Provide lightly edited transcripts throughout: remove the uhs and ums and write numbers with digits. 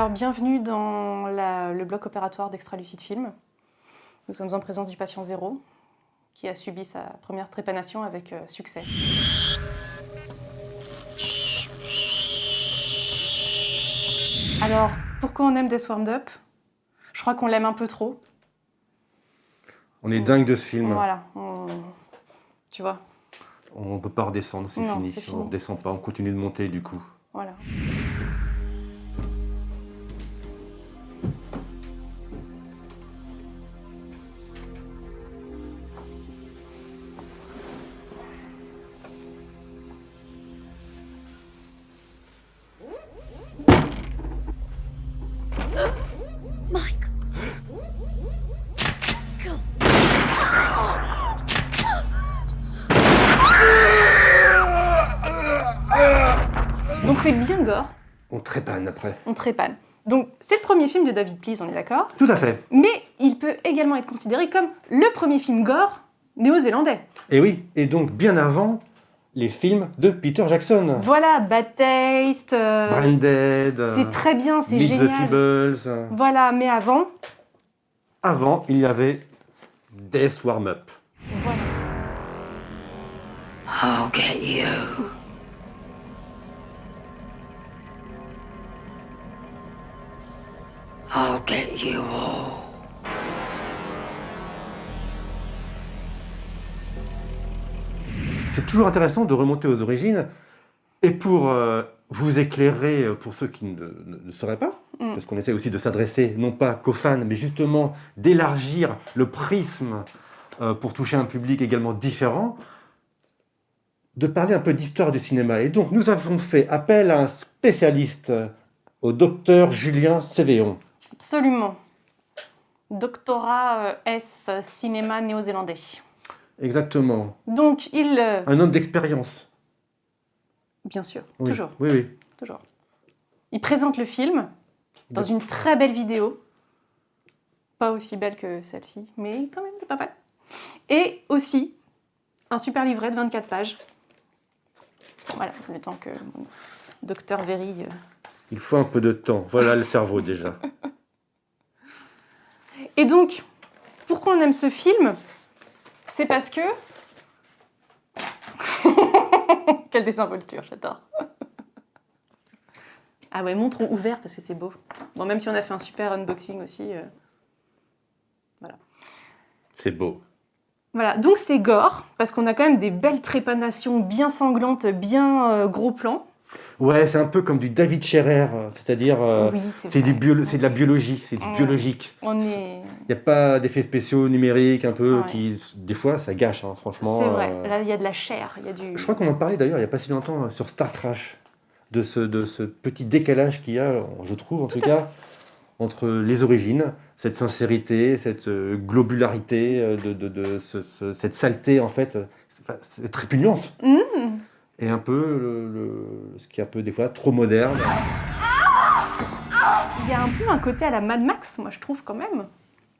Alors, bienvenue dans le bloc opératoire d'Extra Lucide Film. Nous sommes en présence du patient 0, qui a subi sa première trépanation avec succès. Alors, pourquoi on aime Death Warmed Up? Je crois qu'on l'aime un peu trop. On est dingue de ce film. Voilà, tu vois. On ne peut pas redescendre, c'est Non, fini. c'est fini. On ne redescend pas, on continue de monter du coup. Voilà. Donc c'est bien gore. On trépanne après. On trépane. Donc c'est le premier film de David Please, on est d'accord? Tout à fait. Mais il peut également être considéré comme le premier film gore néo-zélandais. Et oui, et donc bien avant les films de Peter Jackson. Voilà, Bad Taste. Branded. C'est très bien, c'est Meet the génial. Feebles. Voilà, mais avant. Avant, il y avait Death Warm Up. Voilà. I'll get you. I'll get you all. C'est toujours intéressant de remonter aux origines. Et pour vous éclairer, pour ceux qui ne sauraient pas, parce qu'on essaie aussi de s'adresser non pas qu'aux fans, mais justement d'élargir le prisme pour toucher un public également différent, de parler un peu d'histoire du cinéma. Et donc, nous avons fait appel à un spécialiste, au docteur Julien Cévéon. Absolument. Doctorat S, cinéma néo-zélandais. Exactement. Donc, il... Un homme d'expérience. Bien sûr, Oui. toujours. Oui, oui. Toujours. Il présente le film dans une très belle vidéo. Pas aussi belle que celle-ci, mais quand même pas mal. Et aussi, un super livret de 24 pages. Voilà, le temps que mon docteur Véry... Il faut un peu de temps. Voilà le cerveau déjà. Et donc, pourquoi on aime ce film? C'est parce que... Quelle désinvolture, j'adore. Ah ouais, montre ouvert parce que c'est beau. Bon, même si on a fait un super unboxing aussi. Voilà. C'est beau. Voilà, donc c'est gore, parce qu'on a quand même des belles trépanations bien sanglantes, bien gros plans. Ouais, c'est un peu comme du David Scherer, c'est-à-dire Oui, c'est vrai. c'est de la biologie, c'est du Ouais. biologique. On est... Il n'y a pas d'effets spéciaux numériques un peu Ouais. qui, des fois, ça gâche, hein, franchement. C'est vrai, là il y a de la chair, il y a du... Je crois qu'on en parlait d'ailleurs il n'y a pas si longtemps sur Star Crash, de ce petit décalage qu'il y a, je trouve en tout cas, entre les origines, cette sincérité, cette globularité, cette saleté en fait, cette répugnance. Et un peu ce qui est un peu des fois trop moderne. Il y a un peu un côté à la Mad Max, moi je trouve quand même.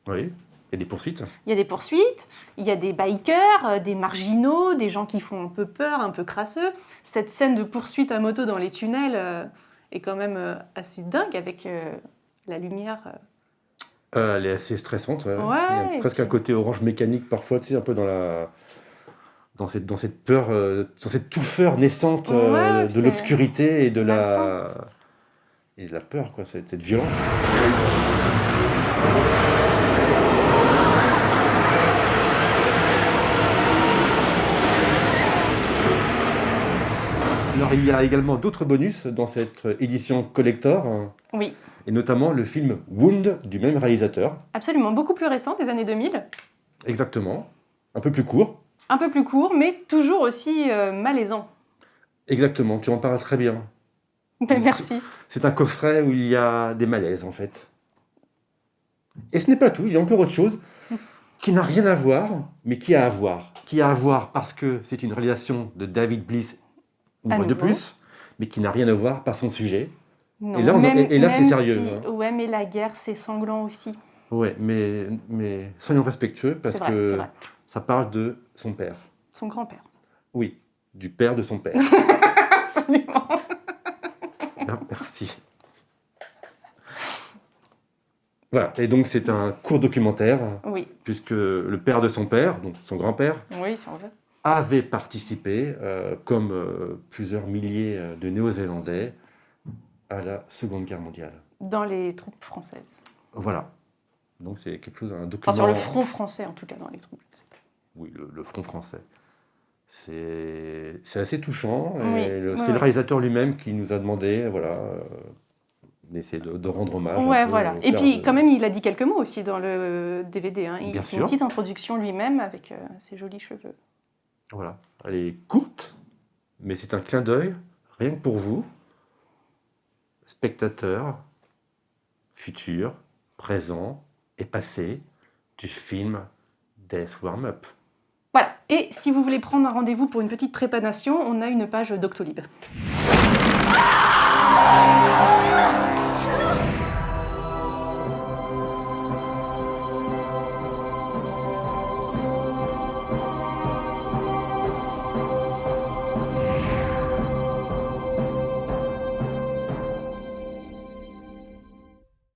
Oui, il y a des poursuites. Il y a des poursuites, il y a des bikers, des marginaux, des gens qui font un peu peur, un peu crasseux. Cette scène de poursuite à moto dans les tunnels est quand même assez dingue avec la lumière. Elle est assez stressante. Ouais. Ouais, Il y a et presque puis- un côté orange mécanique parfois, tu sais, un peu dans cette peur, dans cette touffeur naissante Ouais, puis de c'est l'obscurité et de malsain. la peur, quoi, cette violence. Alors il y a également d'autres bonus dans cette édition collector, hein, Oui, et notamment le film Wound du même réalisateur. absolument. Beaucoup plus récent, des années 2000. Exactement. Un peu plus court. Un peu plus court, mais toujours aussi malaisant. Exactement, tu en parles très bien. Merci. C'est un coffret où il y a des malaises en fait. Et ce n'est pas tout, il y a encore autre chose qui n'a rien à voir, mais qui a à voir. Qui a à voir parce que c'est une réalisation de David Bliss, une À fois de nouveau. plus, mais qui n'a rien à voir par son sujet. Non, Et là, c'est même sérieux, si- hein. Ouais, mais la guerre, c'est sanglant aussi. Ouais, mais soyons respectueux parce C'est vrai, que c'est vrai. ça parle de son père. Son grand-père. Oui, du père de son père. Absolument. Ah, merci. Voilà, et donc c'est un court documentaire, Oui, puisque le père de son père, donc son grand-père, oui, si on veut. avait participé, comme plusieurs milliers de Néo-Zélandais, à la Seconde Guerre mondiale. Dans les troupes françaises. Voilà. Donc c'est quelque chose, un Enfin, document... sur le front français, en tout cas, dans les troupes. Oui, le front français. C'est assez touchant. Oui, Et oui, c'est le oui. réalisateur lui-même qui nous a demandé, voilà, d'essayer de rendre hommage. Ouais, un peu voilà. au Et père puis, de- quand même, il a dit quelques mots aussi dans le DVD. Hein. Il Bien fait une sûr. petite introduction lui-même avec ses jolis cheveux. Voilà. Elle est courte, mais c'est un clin d'œil, rien que pour vous, spectateurs, futurs, présents et passés du film Death Warm Up. Voilà. Et si vous voulez prendre un rendez-vous pour une petite trépanation, on a une page Doctolib.